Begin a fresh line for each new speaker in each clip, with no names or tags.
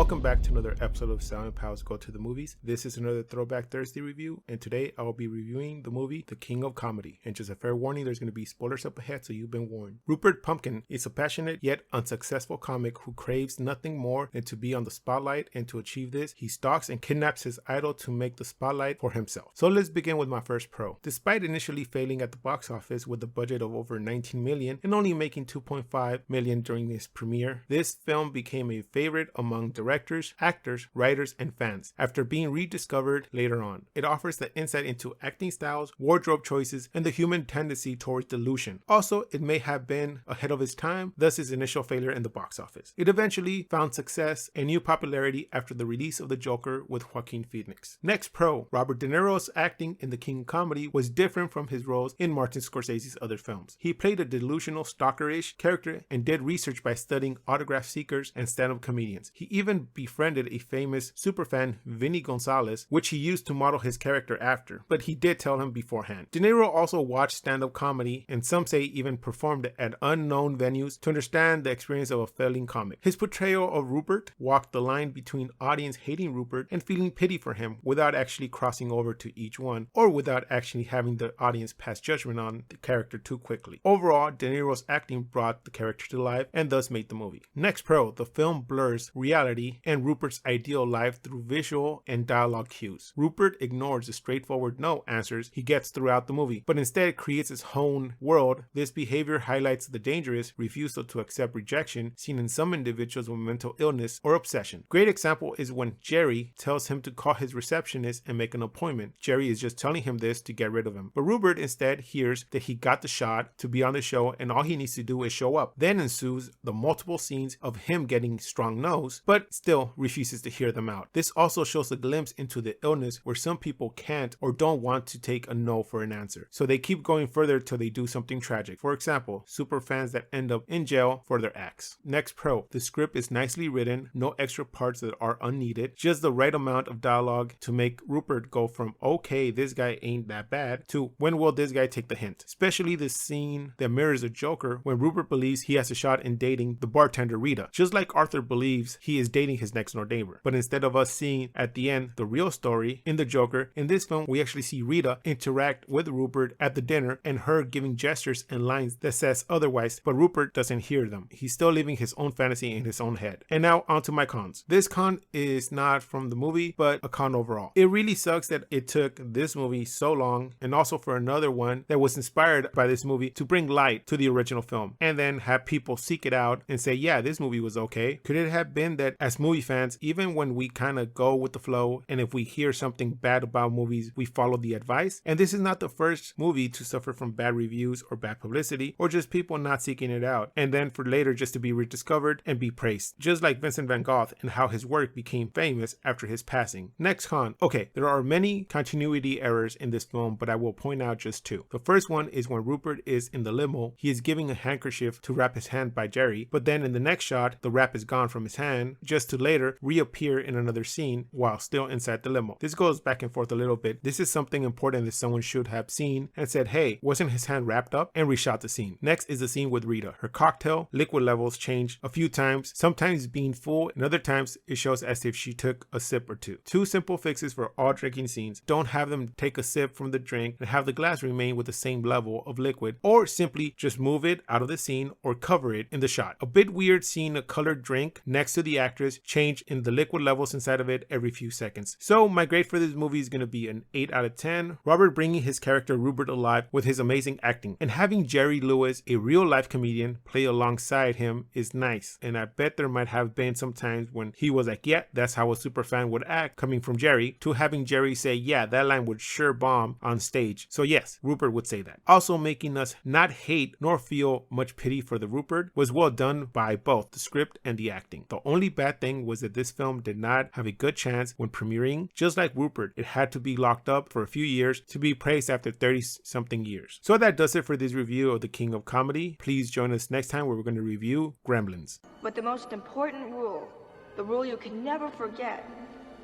Welcome back to another episode of Sound Pals Go to the Movies. This is another Throwback Thursday review, and today I will be reviewing the movie The King of Comedy. And just a fair warning, there's going to be spoilers up ahead, so you've been warned. Rupert Pupkin is a passionate yet unsuccessful comic who craves nothing more than to be on the spotlight, and to achieve this, he stalks and kidnaps his idol to make the spotlight for himself. So let's begin with my first pro. Despite initially failing at the box office with a budget of over 19 million and only making 2.5 million during its premiere, this film became a favorite among directors, actors, writers, and fans after being rediscovered later on. It offers the insight into acting styles, wardrobe choices, and the human tendency towards delusion. Also, it may have been ahead of its time, thus its initial failure in the box office. It eventually found success and new popularity after the release of The Joker with Joaquin Phoenix. Next pro, Robert De Niro's acting in The King of Comedy was different from his roles in Martin Scorsese's other films. He played a delusional stalker-ish character and did research by studying autograph seekers and stand-up comedians. He even befriended a famous superfan, Vinny Gonzalez, which he used to model his character after, but he did tell him beforehand. De Niro also watched stand-up comedy, and some say even performed at unknown venues to understand the experience of a failing comic. His portrayal of Rupert walked the line between audience hating Rupert and feeling pity for him without actually crossing over to each one, or without actually having the audience pass judgment on the character too quickly. Overall, De Niro's acting brought the character to life and thus made the movie. Next pro, the film blurs reality and Rupert's ideal life through visual and dialogue cues. Rupert ignores the straightforward no answers he gets throughout the movie, but instead creates his own world. This behavior highlights the dangerous refusal to accept rejection seen in some individuals with mental illness or obsession. Great example is when Jerry tells him to call his receptionist and make an appointment. Jerry is just telling him this to get rid of him, but Rupert instead hears that he got the shot to be on the show and all he needs to do is show up. Then ensues the multiple scenes of him getting strong no's, but still refuses to hear them out. This also shows a glimpse into the illness where some people can't or don't want to take a no for an answer, so they keep going further till they do something tragic. For example, super fans that end up in jail for their acts. Next pro, the script is nicely written, no extra parts that are unneeded, just the right amount of dialogue to make Rupert go from okay, this guy ain't that bad to when will this guy take the hint. Especially the scene that mirrors the Joker when Rupert believes he has a shot in dating the bartender Rita, just like Arthur believes he is dating his next door neighbor. But instead of us seeing at the end the real story in the Joker, in this film we actually see Rita interact with Rupert at the dinner and her giving gestures and lines that says otherwise, but Rupert doesn't hear them. He's still living his own fantasy in his own head. And now onto my cons. This con is not from the movie, but a con overall. It really sucks that it took this movie so long, and also for another one that was inspired by this movie, to bring light to the original film and then have people seek it out and say, yeah, this movie was okay. Could it have been that as movie fans, even when we kind of go with the flow, and if we hear something bad about movies, we follow the advice? And this is not the first movie to suffer from bad reviews or bad publicity, or just people not seeking it out, and then for later just to be rediscovered and be praised, just like Vincent van Gogh and how his work became famous after his passing. Next con. Okay, there are many continuity errors in this film, but I will point out just two. The first one is when Rupert is in the limo, he is giving a handkerchief to wrap his hand by Jerry, but then in the next shot, the wrap is gone from his hand, just to later reappear in another scene while still inside the limo. This goes back and forth a little bit. This is something important that someone should have seen and said, hey, wasn't his hand wrapped up? And reshot the scene. Next is the scene with Rita. Her cocktail liquid levels change a few times, sometimes being full, and other times it shows as if she took a sip or two. Two simple fixes for all drinking scenes. Don't have them take a sip from the drink and have the glass remain with the same level of liquid, or simply just move it out of the scene or cover it in the shot. A bit weird seeing a colored drink next to the actress change in the liquid levels inside of it every few seconds. So my grade for this movie is going to be an 8 out of 10. Robert bringing his character Rupert alive with his amazing acting, and having Jerry Lewis, a real life comedian, play alongside him is nice. And I bet there might have been some times when he was like, yeah, that's how a super fan would act, coming from Jerry, to having Jerry say, yeah, that line would sure bomb on stage. So yes, Rupert would say that. Also making us not hate nor feel much pity for the Rupert was well done by both the script and the acting. The only bad thing was that this film did not have a good chance when premiering. Just like Rupert, it had to be locked up for a few years to be praised after 30 something years. So that does it for this review of The King of Comedy. Please join us next time where we're going to review Gremlins.
But the most important rule, the rule you can never forget,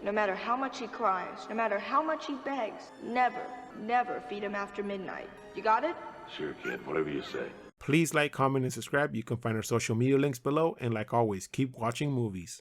no matter how much he cries, no matter how much he begs, never feed him after midnight. You got it?
Sure, kid. Whatever you say.
Please like, comment, and subscribe. You can find our social media links below. And like always, keep watching movies.